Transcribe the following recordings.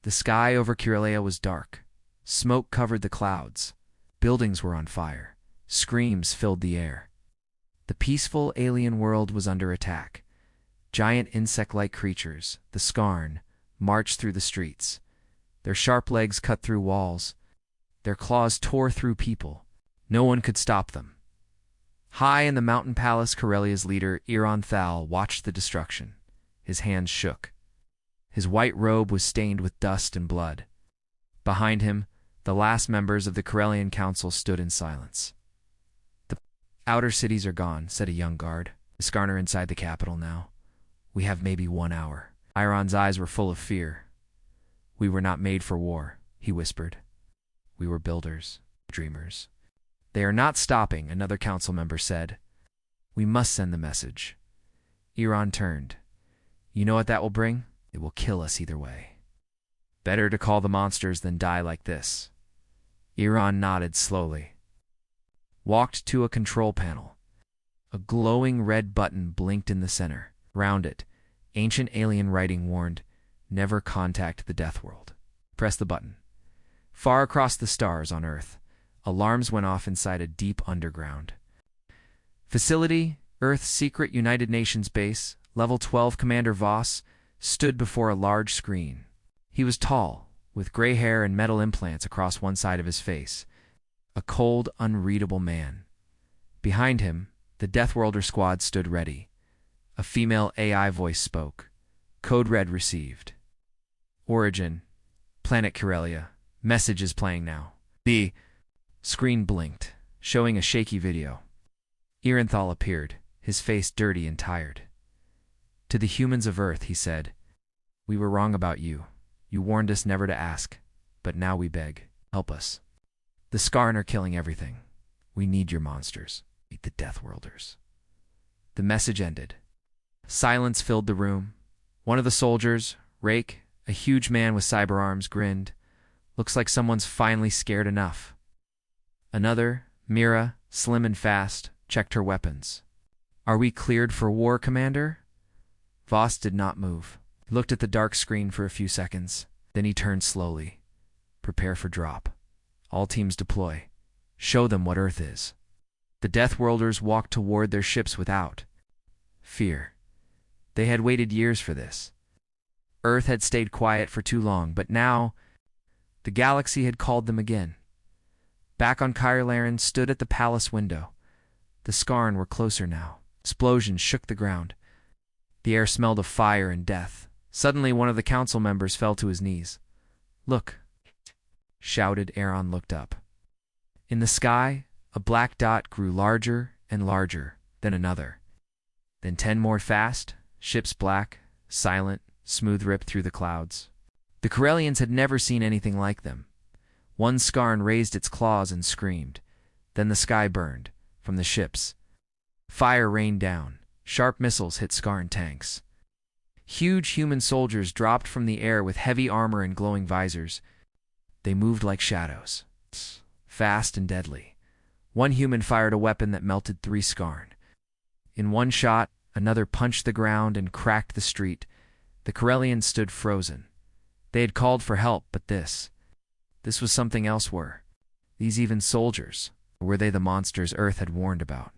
The sky over Kiralea was dark. Smoke covered the clouds. Buildings were on fire. Screams filled the air. The peaceful alien world was under attack. Giant insect-like creatures, the Skarn, marched through the streets. Their sharp legs cut through walls. Their claws tore through people. No one could stop them. High in the mountain palace, Kiralea's leader, Iran Thal, watched the destruction. His hands shook. His white robe was stained with dust and blood. Behind him, the last members of the Kiralian Council stood in silence. "The outer cities are gone," said a young guard. "The Skarn are inside the capital now. We have maybe 1 hour." Iron's eyes were full of fear. "We were not made for war," he whispered. "We were builders, dreamers." "They are not stopping," another council member said. "We must send the message." Iran turned. "You know what that will bring? It will kill us either way. Better to call the monsters than die like this." Iran nodded slowly. Walked to a control panel. A glowing red button blinked in the center. Round it, ancient alien writing warned, "Never contact the Death World." Press the button. Far across the stars on Earth, alarms went off inside a deep underground. Facility, Earth's secret United Nations base, Level 12 Commander Voss, stood before a large screen. He was tall, with gray hair and metal implants across one side of his face. A cold, unreadable man. Behind him, the Deathworlder squad stood ready. A female AI voice spoke. Code red received. "Origin, Planet Kiralea. Message is playing now." The screen blinked, showing a shaky video. Iranthal appeared, his face dirty and tired. "To the humans of Earth," he said, "we were wrong about you. You warned us never to ask, but now we beg. Help us. The Skarn are killing everything. We need your monsters. Meet the Deathworlders." The message ended. Silence filled the room. One of the soldiers, Rake, a huge man with cyber arms, grinned. "Looks like someone's finally scared enough." Another, Mira, slim and fast, checked her weapons. "Are we cleared for war, Commander?" Voss did not move. He looked at the dark screen for a few seconds. Then he turned slowly. "Prepare for drop. All teams deploy. Show them what Earth is." The Deathworlders walked toward their ships without fear. They had waited years for this. Earth had stayed quiet for too long, but now the galaxy had called them again. Back on Kyrilaren stood at the palace window. The Skarn were closer now. Explosions shook the ground. The air smelled of fire and death. Suddenly, one of the council members fell to his knees. "Look!" shouted. Aaron looked up. In the sky, a black dot grew larger and larger, then another. Then 10 more fast, ships black, silent, smooth ripped through the clouds. The Kiralians had never seen anything like them. One Skarn raised its claws and screamed. Then the sky burned, from the ships. Fire rained down. Sharp missiles hit Skarn tanks. Huge human soldiers dropped from the air with heavy armor and glowing visors. They moved like shadows, fast and deadly. One human fired a weapon that melted 3 Skarn. In one shot, another punched the ground and cracked the street. The Kiralians stood frozen. They had called for help, but this was something else. Were these even soldiers? Or were they the monsters Earth had warned about?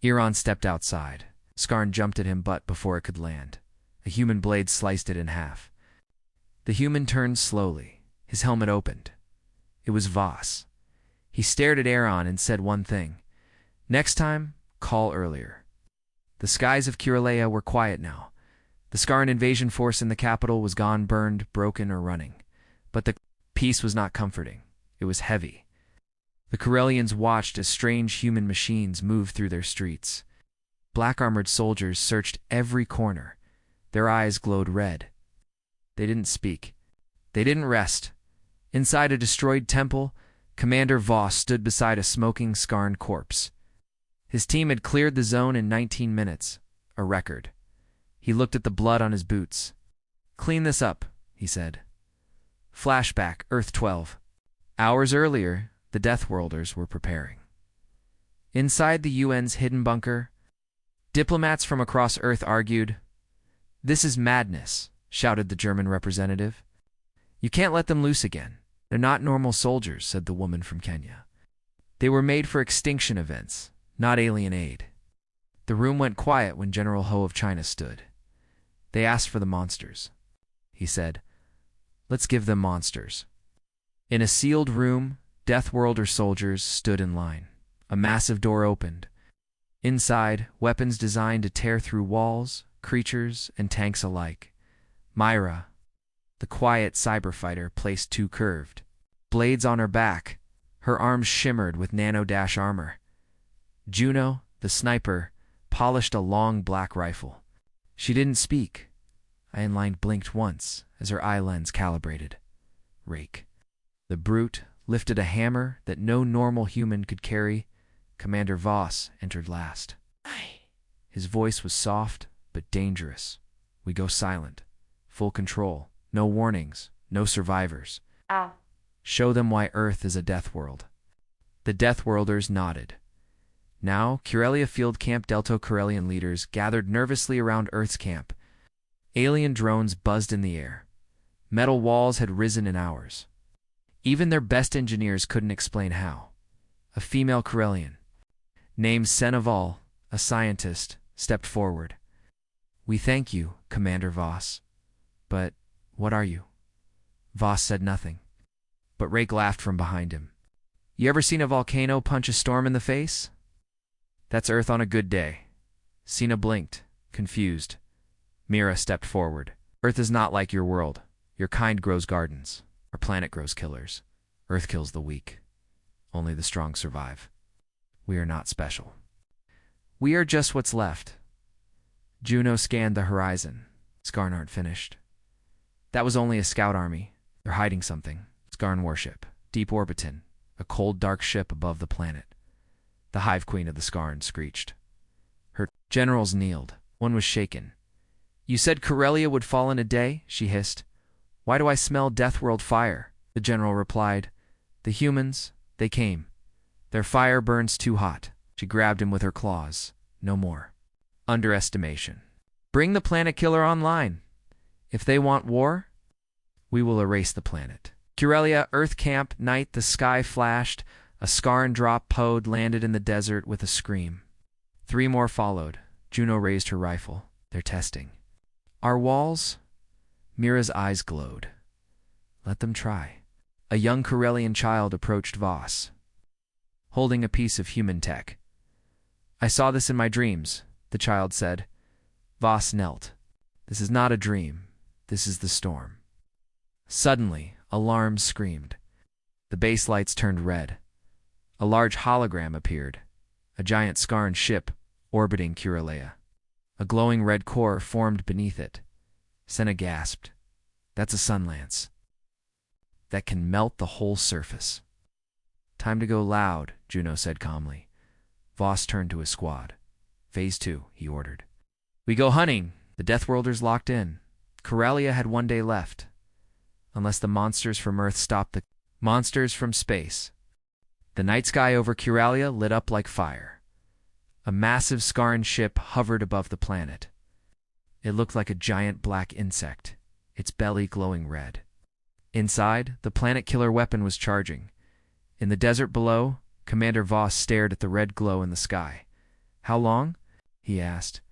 Iran stepped outside. Skarn jumped at him, but before it could land, a human blade sliced it in half. The human turned slowly. His helmet opened. It was Voss. He stared at Aaron and said one thing. "Next time, call earlier." The skies of Kiralea were quiet now. The Skarn invasion force in the capital was gone, burned, broken, or running. But the peace was not comforting. It was heavy. The Kiralians watched as strange human machines moved through their streets. Black-armored soldiers searched every corner. Their eyes glowed red. They didn't speak. They didn't rest. Inside a destroyed temple, Commander Voss stood beside a smoking Skarn corpse. His team had cleared the zone in 19 minutes, a record. He looked at the blood on his boots. "Clean this up," he said. Flashback, Earth 12. Hours earlier, the Deathworlders were preparing. Inside the UN's hidden bunker, diplomats from across Earth argued. "This is madness," shouted the German representative. You can't let them loose again. They're not normal soldiers, said the woman from Kenya. They were made for extinction events, not alien aid. The room went quiet when General Ho of China stood. They asked for the monsters. He said, "Let's give them monsters." In a sealed room, Death Worlder soldiers stood in line. A massive door opened. Inside, weapons designed to tear through walls, creatures, and tanks alike. Myra, the quiet cyber fighter, placed two curved blades on her back. Her arms shimmered with nano-dash armor. Juno, the sniper, polished a long black rifle. She didn't speak. Ironline blinked once as her eye lens calibrated. Rake. The brute lifted a hammer that no normal human could carry. Commander Voss entered last. His voice was soft but dangerous. We go silent. Full control. No warnings. No survivors. Show them why Earth is a death world. The Death Worlders nodded. Now, Corellia Field Camp Delta Corellian leaders gathered nervously around Earth's camp. Alien drones buzzed in the air. Metal walls had risen in hours. Even their best engineers couldn't explain how. A female Corellian, named Seneval, a scientist, stepped forward. "We thank you, Commander Voss. But what are you?" Voss said nothing. But Rake laughed from behind him. "You ever seen a volcano punch a storm in the face? That's Earth on a good day." Sina blinked, confused. Mira stepped forward. "Earth is not like your world. Your kind grows gardens. Our planet grows killers. Earth kills the weak. Only the strong survive. We are not special. We are just what's left." Juno scanned the horizon. Skarn aren't finished. That was only a scout army. They're hiding something. Skarn warship. Deep Orbitin. A cold, dark ship above the planet. The Hive Queen of the Skarn screeched. Her generals kneeled. One was shaken. "You said Corellia would fall in a day?" she hissed. "Why do I smell Deathworld fire?" The general replied. "The humans, they came. Their fire burns too hot." She grabbed him with her claws. "No more. Underestimation. Bring the planet killer online. If they want war, we will erase the planet." Corellia, Earth Camp, night, the sky flashed. A Skarn drop pod landed in the desert with a scream. 3 more followed. Juno raised her rifle. "They're testing." "Our walls?" Mira's eyes glowed. "Let them try." A young Corellian child approached Voss, holding a piece of human tech. "I saw this in my dreams," the child said. Voss knelt. "This is not a dream. This is the storm." Suddenly, alarms screamed. The base lights turned red. A large hologram appeared. A giant Skarn ship orbiting Corellia. A glowing red core formed beneath it. Senna gasped. "That's a sun lance. That can melt the whole surface." "Time to go loud," Juno said calmly. Voss turned to his squad. "Phase 2, he ordered. "We go hunting." The Deathworlders locked in. Corellia had 1 day left. Unless the monsters from Earth stopped the monsters from space. The night sky over Corellia lit up like fire. A massive Skarn ship hovered above the planet. It looked like a giant black insect, its belly glowing red. Inside, the planet killer weapon was charging. In the desert below, Commander Voss stared at the red glow in the sky. "How long?" he asked.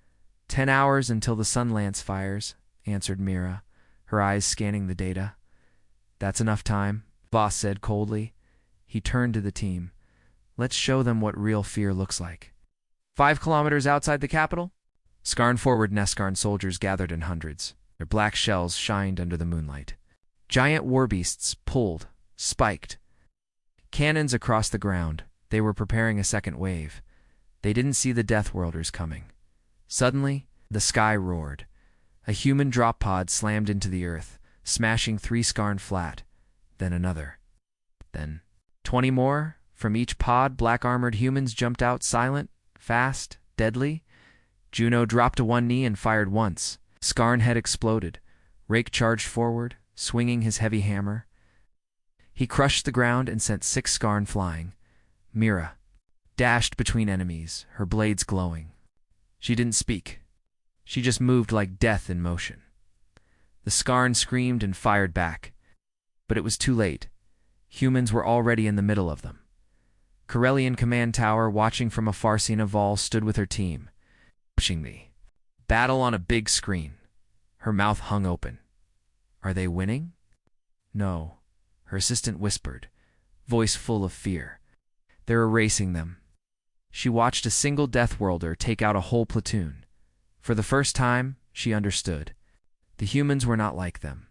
10 hours until the sun lance fires," answered Mira, her eyes scanning the data. "That's enough time," Voss said coldly. He turned to the team. "Let's show them what real fear looks like." 5 kilometers outside the capital, Skarn forward Neskarn soldiers gathered in hundreds. Their black shells shined under the moonlight. Giant warbeasts pulled, spiked. Cannons across the ground. They were preparing a second wave. They didn't see the Deathworlders coming. Suddenly, the sky roared. A human drop pod slammed into the earth, smashing 3 Skarn flat. Then another. Then 20 more. From each pod, black-armored humans jumped out, silent, fast, deadly. Juno dropped to one knee and fired once. Skarn head exploded. Rake charged forward, swinging his heavy hammer. He crushed the ground and sent 6 Skarn flying. Mira dashed between enemies, her blades glowing. She didn't speak. She just moved like death in motion. The Skarn screamed and fired back. But it was too late. Humans were already in the middle of them. Corellian command tower, watching from afar, Sina Vol stood with her team, pushing the battle on a big screen. Her mouth hung open. Are they winning? No, her assistant whispered, voice full of fear. They're erasing them. She watched a single Death Worlder take out a whole platoon. For the first time, she understood. The humans were not like them.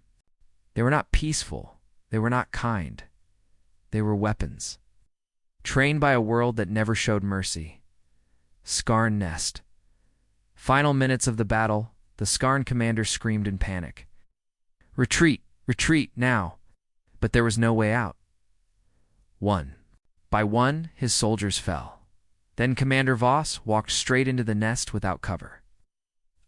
They were not peaceful. They were not kind. They were weapons. Trained by a world that never showed mercy. Skarn Nest. Final minutes of the battle, the Skarn commander screamed in panic. Retreat! Retreat, now! But there was no way out. One. By one, his soldiers fell. Then Commander Voss walked straight into the nest without cover.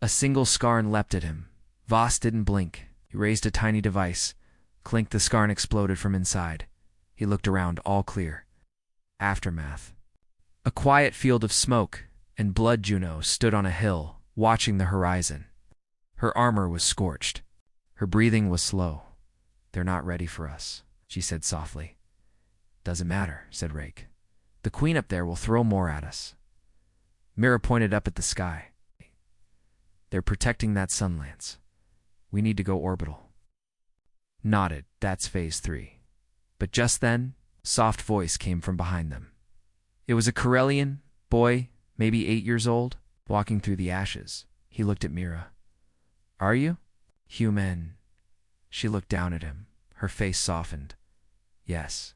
A single Skarn leapt at him. Voss didn't blink. He raised a tiny device. Clink, the Skarn exploded from inside. He looked around, all clear. Aftermath. A quiet field of smoke and blood. Juno stood on a hill, watching the horizon. Her armor was scorched. Her breathing was slow. They're not ready for us, she said softly. Doesn't matter, said Rake. The queen up there will throw more at us. Mira pointed up at the sky. They're protecting that sun lance. We need to go orbital. Nodded, that's phase 3. But just then, a soft voice came from behind them. It was a Corellian boy, maybe 8 years old, walking through the ashes. He looked at Mira. Are you? Human. She looked down at him. Her face softened. Yes.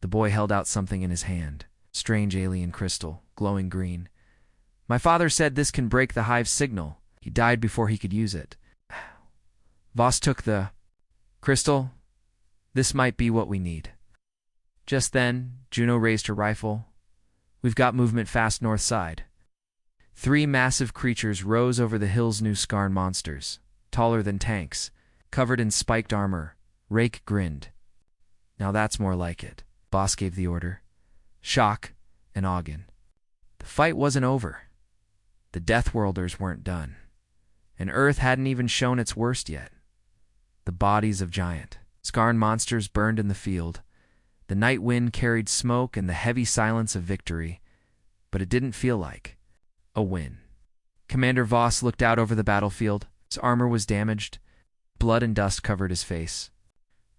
The boy held out something in his hand. Strange alien crystal, glowing green. My father said this can break the hive's signal. He died before he could use it. Voss took the crystal. This might be what we need. Just then, Juno raised her rifle. We've got movement fast north side. 3 massive creatures rose over the hill's. New Skarn monsters, taller than tanks, covered in spiked armor. Rake grinned. Now that's more like it. Boss gave the order. Shock and Ogden. The fight wasn't over. The Death Worlders weren't done. And Earth hadn't even shown its worst yet. The bodies of giant Skarn monsters burned in the field. The night wind carried smoke and the heavy silence of victory, but it didn't feel like a win. Commander Voss looked out over the battlefield. His armor was damaged. Blood and dust covered his face.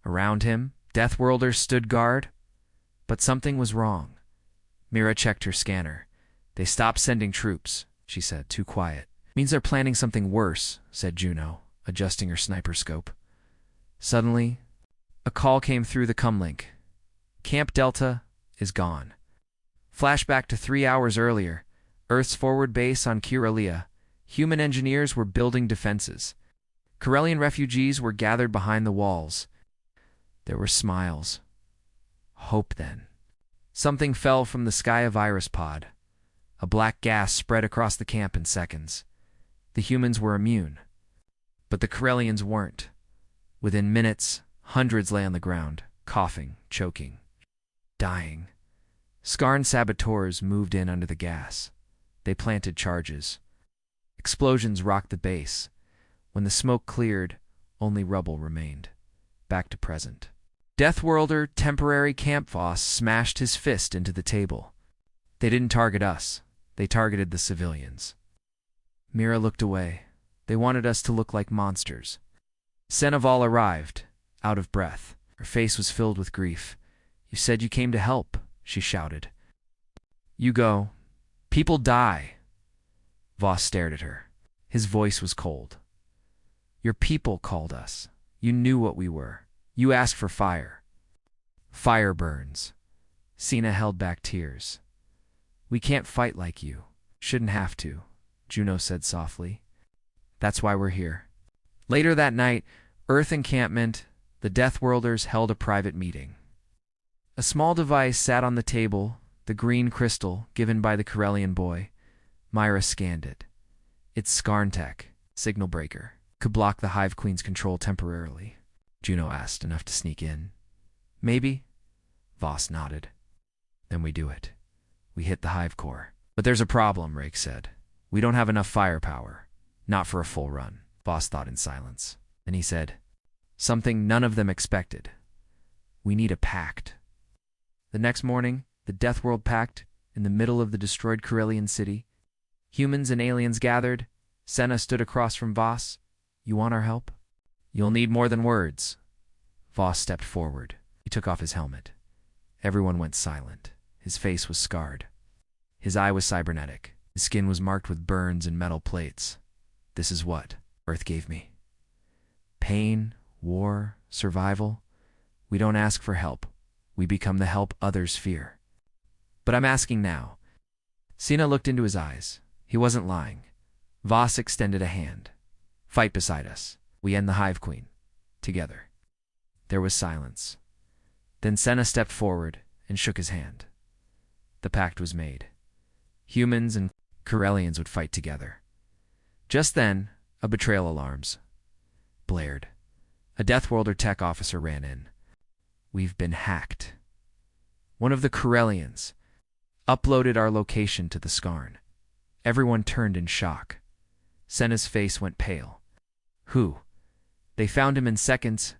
Around him, Death Worlders stood guard, but something was wrong. Mira checked her scanner. They stopped sending troops, she said, too quiet. Means they're planning something worse, said Juno, adjusting her sniper scope. Suddenly, a call came through the comlink. Camp Delta is gone. Flashback to 3 hours earlier. Earth's forward base on Kiralia. Human engineers were building defenses. Corellian refugees were gathered behind the walls. There were smiles. Hope then. Something fell from the sky of Iris Pod. A black gas spread across the camp in seconds. The humans were immune. But the Corellians weren't. Within minutes, hundreds lay on the ground, coughing, choking, dying. Skarn saboteurs moved in under the gas. They planted charges. Explosions rocked the base. When the smoke cleared, only rubble remained. Back to present. Deathworlder temporary Camp Voss smashed his fist into the table. They didn't target us. They targeted the civilians. Mira looked away. They wanted us to look like monsters. Seneval arrived, out of breath. Her face was filled with grief. You said you came to help, she shouted. You go. People die. Voss stared at her. His voice was cold. Your people called us. You knew what we were. You asked for fire. Fire burns. Sina held back tears. We can't fight like you. Shouldn't have to, Juno said softly. That's why we're here. Later that night, Earth encampment, the Deathworlders held a private meeting. A small device sat on the table, the green crystal given by the Corellian boy. Myra scanned it. It's Skarntech, signal breaker. Could block the Hive Queen's control temporarily. Juno asked, enough to sneak in. Maybe? Voss nodded. Then we do it. We hit the Hive core. But there's a problem, Rake said. We don't have enough firepower. Not for a full run. Voss thought in silence. Then he said, something none of them expected. We need a pact. The next morning, the Death World packed in the middle of the destroyed Corellian city. Humans and aliens gathered. Senna stood across from Voss. You want our help? You'll need more than words. Voss stepped forward. He took off his helmet. Everyone went silent. His face was scarred. His eye was cybernetic. His skin was marked with burns and metal plates. This is what Earth gave me. Pain, war, survival. We don't ask for help. We become the help others fear. But I'm asking now. Sina looked into his eyes. He wasn't lying. Voss extended a hand. Fight beside us. We end the Hive Queen. Together. There was silence. Then Senna stepped forward and shook his hand. The pact was made. Humans and Corellians would fight together. Just then, a betrayal alarms blared. A Deathworlder tech officer ran in. We've been hacked. One of the Corellians uploaded our location to the Scarn. Everyone turned in shock. Senna's face went pale. Who? They found him in seconds.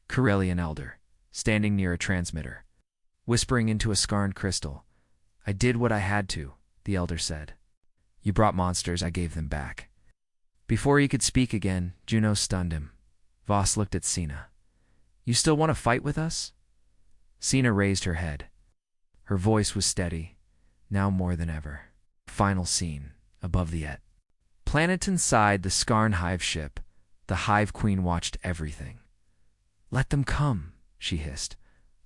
Corellian Elder, standing near a transmitter, whispering into a Scarn crystal. I did what I had to, the Elder said. You brought monsters, I gave them back. Before he could speak again, Juno stunned him. Voss looked at Sina. You still want to fight with us? Sina raised her head. Her voice was steady, now more than ever. Final scene, above the planet inside the Scarn Hive ship. The Hive Queen watched everything. Let them come, she hissed.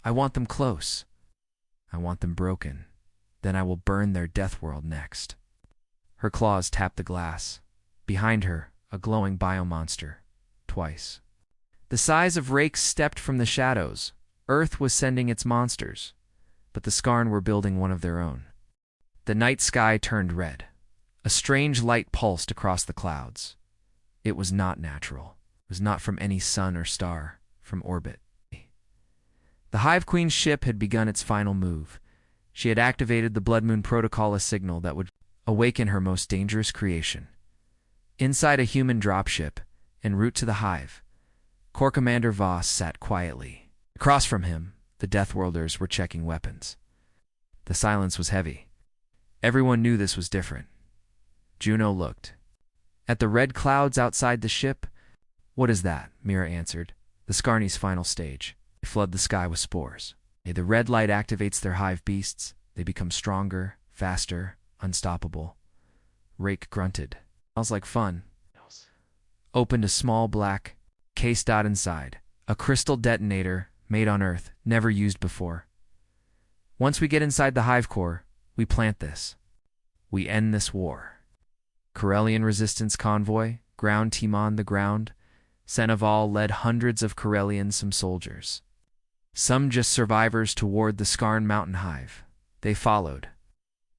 I want them close. I want them broken. Then I will burn their death world next. Her claws tapped the glass. Behind her, a glowing biomonster. Twice. The size of rakes stepped from the shadows. Earth was sending its monsters, but the Scarn were building one of their own. The night sky turned red. A strange light pulsed across the clouds. It was not natural. It was not from any sun or star, from orbit. The Hive Queen's ship had begun its final move. She had activated the Blood Moon Protocol, a signal that would awaken her most dangerous creation. Inside a human dropship, en route to the Hive, Corps Commander Voss sat quietly. Across from him, the Deathworlders were checking weapons. The silence was heavy. Everyone knew this was different. Juno looked. At the red clouds outside the ship? What is that? Mira answered. The Scarni's final stage. They flood the sky with spores. The red light activates their hive beasts. They become stronger, faster, unstoppable. Rake grunted. Smells like fun. Opened a small black case dot inside. A crystal detonator made on Earth, never used before. Once we get inside the Hive Core, we plant this. We end this war. Corellian resistance convoy, ground team on the ground. Seneval led hundreds of Corellians, some soldiers. Some just survivors toward the Scarn mountain hive. They followed.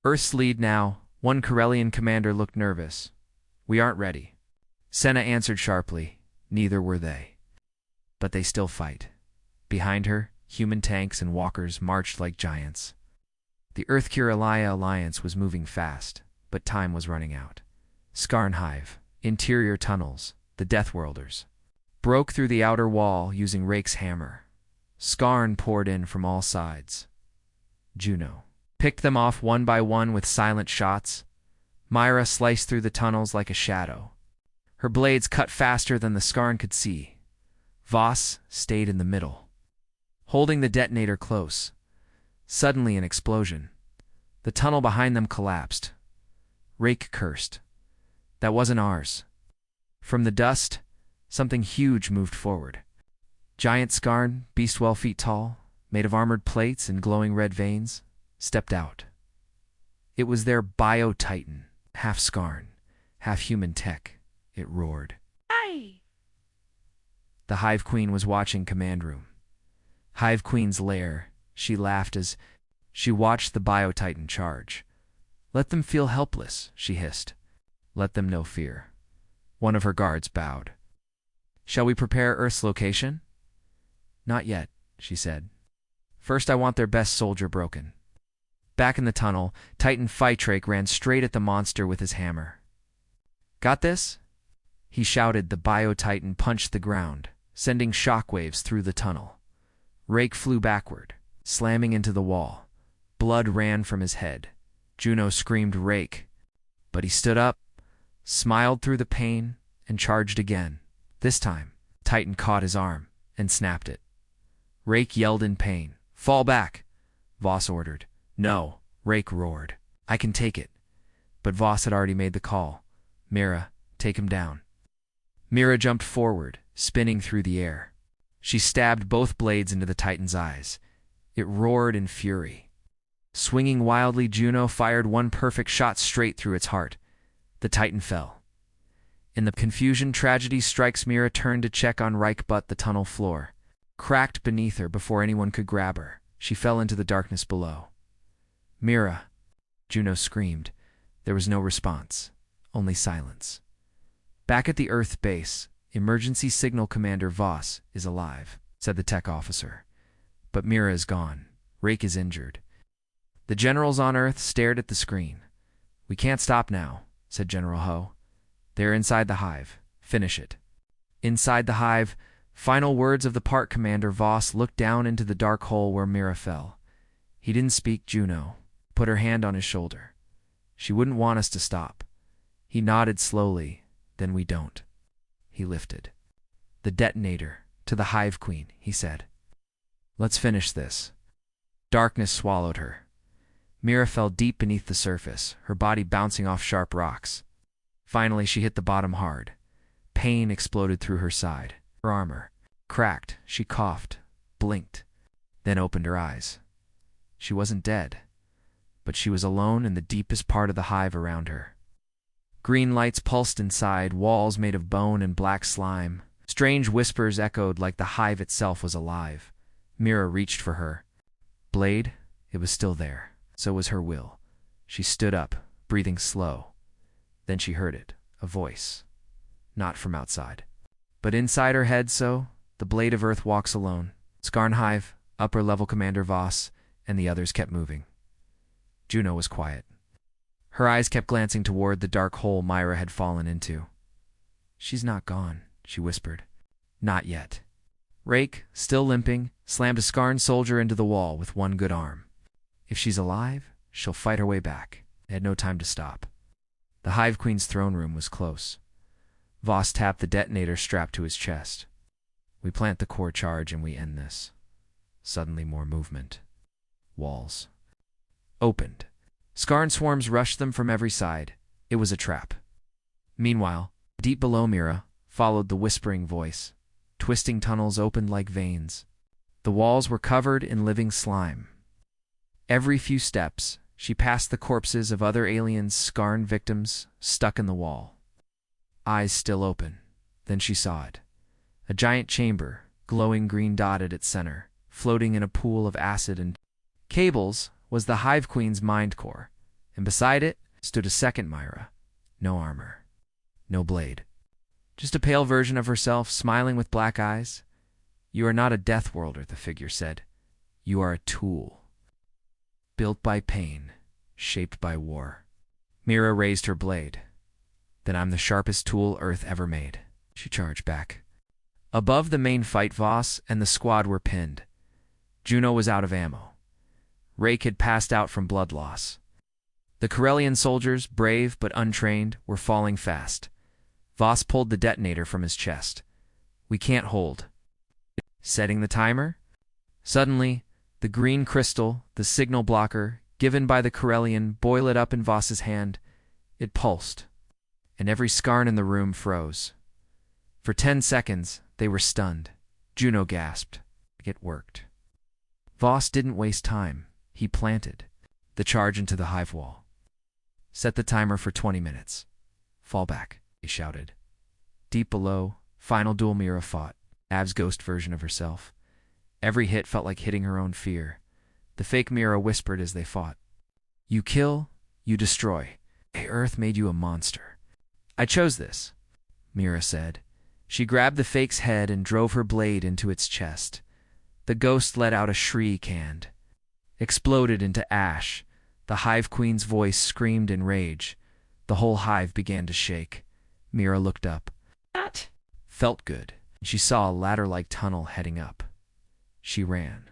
Earth's lead now. One Corellian commander looked nervous. We aren't ready. Senna answered sharply. Neither were they. But they still fight. Behind her, human tanks and walkers marched like giants. The Earth-Curalia alliance was moving fast, but time was running out. Scarn Hive, interior tunnels, the Deathworlders, broke through the outer wall using Rake's hammer. Scarn poured in from all sides. Juno picked them off one by one with silent shots. Myra sliced through the tunnels like a shadow. Her blades cut faster than the Scarn could see. Voss stayed in the middle, holding the detonator close. Suddenly an explosion. The tunnel behind them collapsed. Rake cursed. That wasn't ours. From the dust, something huge moved forward. Giant Scarn, beast 12 feet tall, made of armored plates and glowing red veins, stepped out. It was their bio-titan, half Scarn, half human tech. It roared. Aye! The Hive Queen was watching command room. Hive Queen's lair. She laughed as she watched the bio-titan charge. Let them feel helpless, she hissed. Let them know fear. One of her guards bowed. Shall we prepare Earth's location? Not yet, she said. First I want their best soldier broken. Back in the tunnel, Titan Phytrake ran straight at the monster with his hammer. Got this? He shouted. The bio-titan punched the ground, sending shockwaves through the tunnel. Rake flew backward, slamming into the wall. Blood ran from his head. Juno screamed "Rake!" But he stood up, smiled through the pain, and charged again. This time, Titan caught his arm and snapped it. Rake yelled in pain. "Fall back," Voss ordered. "No," Rake roared. "I can take it." But Voss had already made the call. "Mira, take him down." Mira jumped forward, spinning through the air. She stabbed both blades into the Titan's eyes. It roared in fury. Swinging wildly, Juno fired one perfect shot straight through its heart. The Titan fell. In the confusion tragedy strikes, Mira turned to check on Rake, but the tunnel floor cracked beneath her before anyone could grab her. She fell into the darkness below. "Mira!" Juno screamed. There was no response, only silence. "Back at the Earth base, Emergency Signal Commander Voss is alive," said the tech officer. "But Mira is gone. Rake is injured." The generals on Earth stared at the screen. "We can't stop now," said General Ho. "They're inside the hive. Finish it." Inside the hive, final words of the part commander. Voss looked down into the dark hole where Mira fell. He didn't speak. Juno put her hand on his shoulder. "She wouldn't want us to stop." He nodded slowly. "Then we don't." He lifted the detonator to the hive queen, he said. "Let's finish this." Darkness swallowed her. Mira fell deep beneath the surface, her body bouncing off sharp rocks. Finally, she hit the bottom hard. Pain exploded through her side. Her armor cracked. She coughed, blinked, then opened her eyes. She wasn't dead, but she was alone in the deepest part of the hive around her. Green lights pulsed inside, walls made of bone and black slime. Strange whispers echoed like the hive itself was alive. Mira reached for her blade. It was still there. So was her will. She stood up, breathing slow. Then she heard it, a voice. Not from outside, but inside her head. "So, the Blade of Earth walks alone. Skarnhive, upper-level Commander Voss, and the others kept moving." Juno was quiet. Her eyes kept glancing toward the dark hole Mira had fallen into. "She's not gone," she whispered. "Not yet." Rake, still limping, slammed a Skarn soldier into the wall with one good arm. "If she's alive, she'll fight her way back." They had no time to stop. The Hive Queen's throne room was close. Voss tapped the detonator strapped to his chest. "We plant the core charge and we end this." Suddenly more movement. Walls opened. Skarn swarms rushed them from every side. It was a trap. Meanwhile, deep below Mira, followed the whispering voice. Twisting tunnels opened like veins. The walls were covered in living slime. Every few steps, she passed the corpses of other aliens' Skarn victims stuck in the wall. Eyes still open. Then she saw it. A giant chamber, glowing green dot at its center, floating in a pool of acid and cables, was the Hive Queen's mind core, and beside it stood a second Mira. No armor. No blade. Just a pale version of herself, smiling with black eyes. "You are not a Death Worlder," the figure said. "You are a tool. Built by pain, shaped by war." Mira raised her blade. "Then I'm the sharpest tool Earth ever made." She charged back. Above the main fight, Voss and the squad were pinned. Juno was out of ammo. Rake had passed out from blood loss. The Corellian soldiers, brave but untrained, were falling fast. Voss pulled the detonator from his chest. "We can't hold." Setting the timer? Suddenly, the green crystal, the signal blocker, given by the Corellian, boiled up in Voss's hand. It pulsed, and every Skarn in the room froze. For 10 seconds, they were stunned. Juno gasped. It worked. Voss didn't waste time. He planted the charge into the hive wall. "Set the timer for 20 minutes. Fall back," he shouted. Deep below, final duel Mira fought, Av's ghost version of herself. Every hit felt like hitting her own fear. The fake Mira whispered as they fought. "You kill, you destroy. Earth made you a monster." "I chose this," Mira said. She grabbed the fake's head and drove her blade into its chest. The ghost let out a shriek and exploded into ash. The Hive Queen's voice screamed in rage. The whole hive began to shake. Mira looked up. That felt good. She saw a ladder-like tunnel heading up. She ran.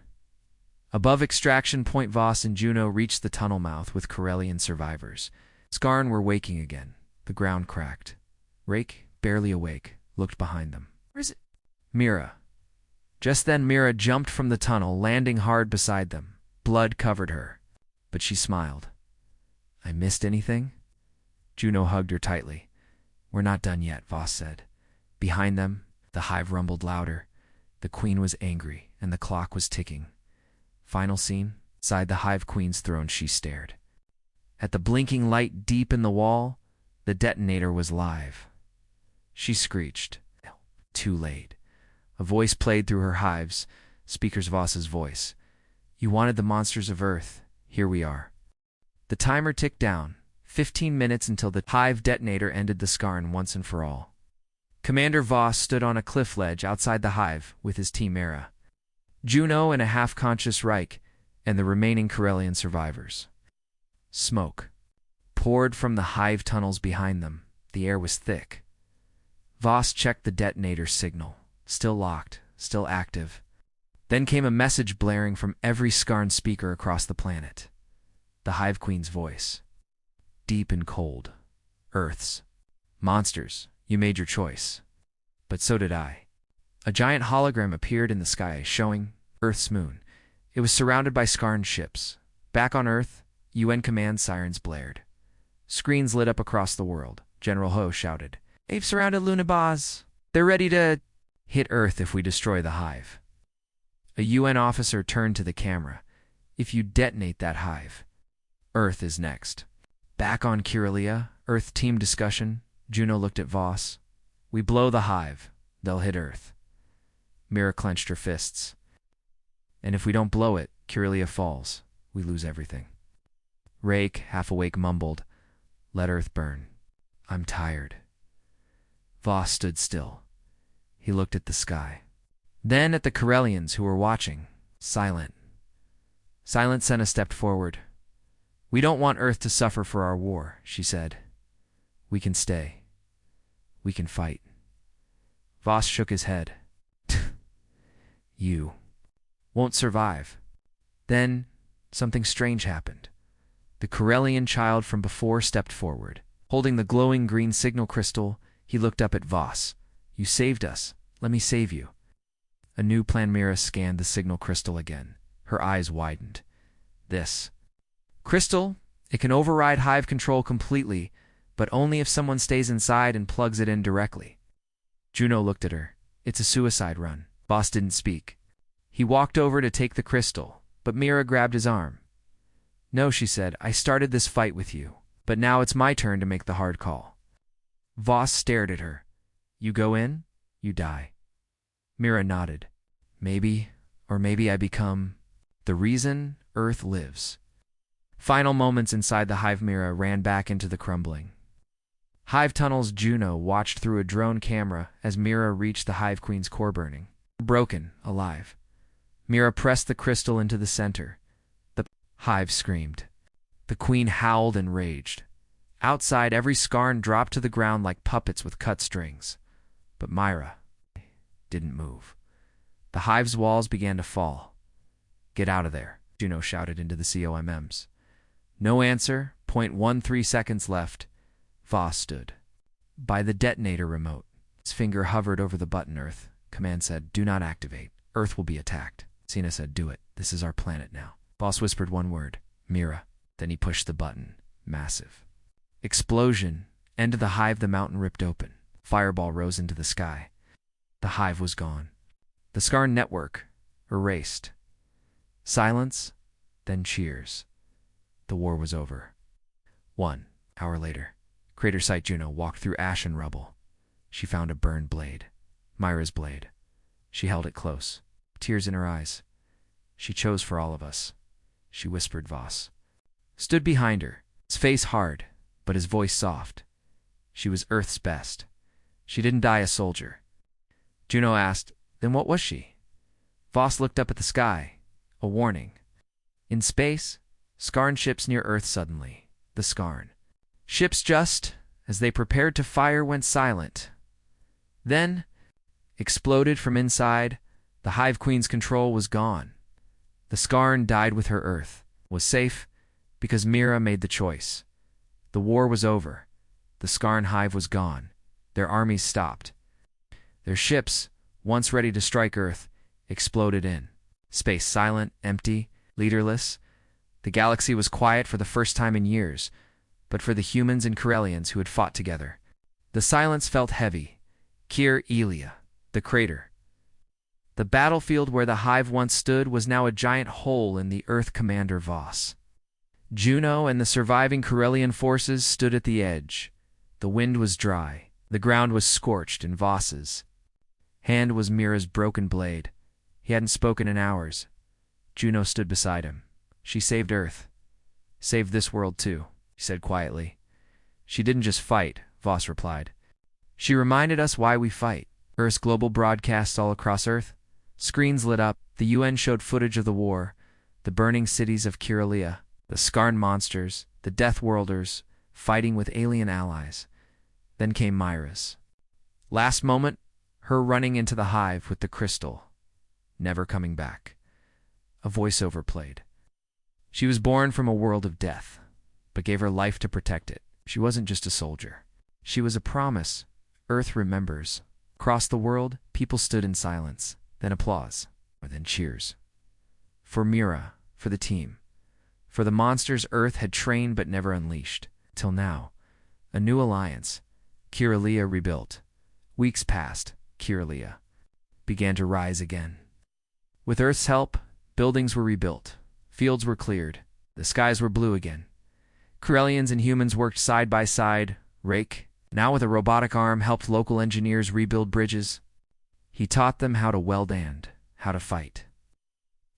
Above extraction point, Voss and Juno reached the tunnel mouth with Corellian survivors. Skarn were waking again. The ground cracked. Rake, barely awake, looked behind them. "Where is it?" "Mira." Just then Mira jumped from the tunnel, landing hard beside them. Blood covered her. But she smiled. "I missed anything?" Juno hugged her tightly. "We're not done yet," Voss said. Behind them, the hive rumbled louder. The queen was angry, and the clock was ticking. Final scene. Inside the hive queen's throne she stared. At the blinking light deep in the wall, the detonator was live. She screeched. Too late. A voice played through her hives, speaker's Voss's voice. "You wanted the monsters of Earth. Here we are." The timer ticked down. 15 minutes until the hive detonator ended the Skarn once and for all. Commander Voss stood on a cliff ledge outside the hive with his team Mira, Juno and a half-conscious Reich, and the remaining Corellian survivors. Smoke poured from the hive tunnels behind them. The air was thick. Voss checked the detonator signal. Still locked, still active. Then came a message blaring from every Skarn speaker across the planet. The hive queen's voice. Deep and cold. Earth's. "Monsters, you made your choice. But so did I." A giant hologram appeared in the sky, showing Earth's moon. It was surrounded by Skarn ships. Back on Earth, UN command sirens blared. Screens lit up across the world. General Ho shouted, "They've surrounded Lunabaz. They're ready to hit Earth if we destroy the hive." A UN officer turned to the camera. "If you detonate that hive, Earth is next." Back on Corellia, Earth team discussion, Juno looked at Voss. "We blow the hive, they'll hit Earth." Mira clenched her fists. "And if we don't blow it, Corellia falls. We lose everything." Rake, half awake, mumbled, "Let Earth burn. I'm tired." Voss stood still. He looked at the sky. Then at the Corellians who were watching, silent. Silent sent a step forward. "We don't want Earth to suffer for our war," she said. "We can stay. We can fight." Voss shook his head. "You won't survive." Then something strange happened. The Corellian child from before stepped forward. Holding the glowing green signal crystal, he looked up at Voss. "You saved us. Let me save you." A new plan. Mira scanned the signal crystal again. Her eyes widened. "This crystal, it can override hive control completely, but only if someone stays inside and plugs it in directly." Juno looked at her. "It's a suicide run." Voss didn't speak. He walked over to take the crystal, but Mira grabbed his arm. "No," she said, "I started this fight with you, but now it's my turn to make the hard call." Voss stared at her. "You go in, you die." Mira nodded. "Maybe, or maybe I become the reason Earth lives." Final moments inside the hive. Mira ran back into the crumbling hive tunnels. Juno watched through a drone camera as Mira reached the hive queen's core, burning, broken, alive. Mira pressed the crystal into the center. The hive screamed. The queen howled and raged. Outside, every Skarn dropped to the ground like puppets with cut strings. But Mira didn't move. The hive's walls began to fall. "Get out of there," Juno shouted into the COMMs. No answer. 0.13 seconds left. Voss stood by the detonator remote. His finger hovered over the button. "Earth." Command said, "Do not activate. Earth will be attacked." Sina said, "Do it. This is our planet now." Voss whispered one word, "Mira." Then he pushed the button. Massive explosion. End of the hive. The mountain ripped open. Fireball rose into the sky. The hive was gone. The Skarn network erased. Silence, then cheers. The war was over. 1 hour later, Crater Site. Juno walked through ash and rubble. She found a burned blade. Mira's blade. She held it close, tears in her eyes. "She chose for all of us," she whispered. Voss stood behind her, his face hard, but his voice soft. "She was Earth's best. She didn't die a soldier." Juno asked, "Then what was she?" Voss looked up at the sky. A warning. In space, Skarn ships near Earth. Suddenly, the Skarn ships, just as they prepared to fire, went silent. Then, exploded from inside, The Hive Queen's control was gone. The Skarn died with her Earth, was safe, because Mira made the choice. The war was over. The Skarn hive was gone. Their armies stopped. Their ships, once ready to strike Earth, exploded in. Space silent, empty, leaderless. The galaxy was quiet for the first time in years, but for the humans and Corellians who had fought together. The silence felt heavy. Kir Elia, the crater. The battlefield where the hive once stood was now a giant hole in the Earth Commander Voss. Juno and the surviving Corellian forces stood at the edge. The wind was dry. The ground was scorched in Voss's hand was Mira's broken blade. He hadn't spoken in hours. Juno stood beside him. She saved Earth. Saved this world too, he said quietly. She didn't just fight, Voss replied. She reminded us why we fight. Earth's global broadcasts all across Earth. Screens lit up. The UN showed footage of the war, the burning cities of Kiralia, the Skarn monsters, the Death Worlders, fighting with alien allies. Then came Myra's last moment, her running into the hive with the crystal, never coming back. A voiceover played. She was born from a world of death, but gave her life to protect it. She wasn't just a soldier. She was a promise. Earth remembers. Across the world, people stood in silence, then applause, then cheers. For Mira, for the team, for the monsters Earth had trained but never unleashed. Till now, a new alliance. Kiralia rebuilt. Weeks passed. Kiralia began to rise again. With Earth's help, buildings were rebuilt. Fields were cleared. The skies were blue again. Corellians and humans worked side by side. Rake, now with a robotic arm, helped local engineers rebuild bridges. He taught them how to weld and how to fight.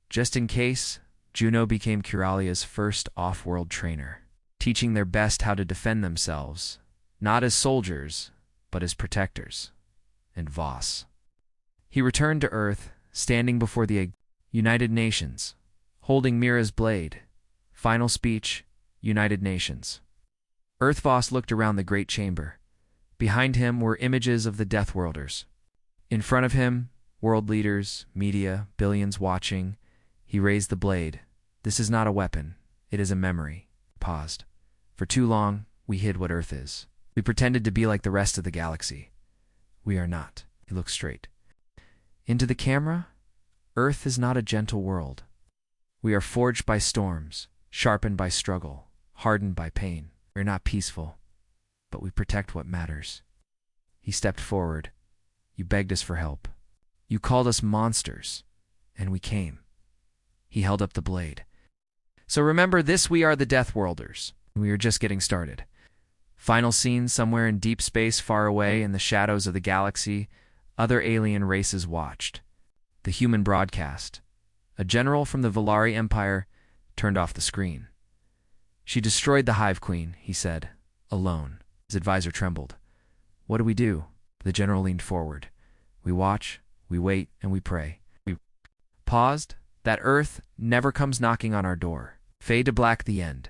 Just in case, Juno became Kiralia's first off-world trainer, teaching their best how to defend themselves, not as soldiers, but as protectors. And Voss. He returned to Earth, standing before the United Nations, holding Mira's blade. Final speech, United Nations. Earth Voss looked around the great chamber. Behind him were images of the Death Worlders. In front of him, world leaders, media, billions watching. He raised the blade. This is not a weapon. It is a memory. Paused. For too long, we hid what Earth is. We pretended to be like the rest of the galaxy. We are not. He looked straight into the camera. Earth is not a gentle world. We are forged by storms, sharpened by struggle, hardened by pain. We are not peaceful, but we protect what matters. He stepped forward. You begged us for help. You called us monsters, and we came. He held up the blade. So remember this, we are the Death Worlders. We are just getting started. Final scene, somewhere in deep space far away in the shadows of the galaxy, other alien races watched. The human broadcast. A general from the Valari Empire turned off the screen. She destroyed the Hive Queen, he said, alone. His advisor trembled. What do we do? The general leaned forward. We watch, we wait, and we pray. We paused. That Earth never comes knocking on our door. Fade to black, the end.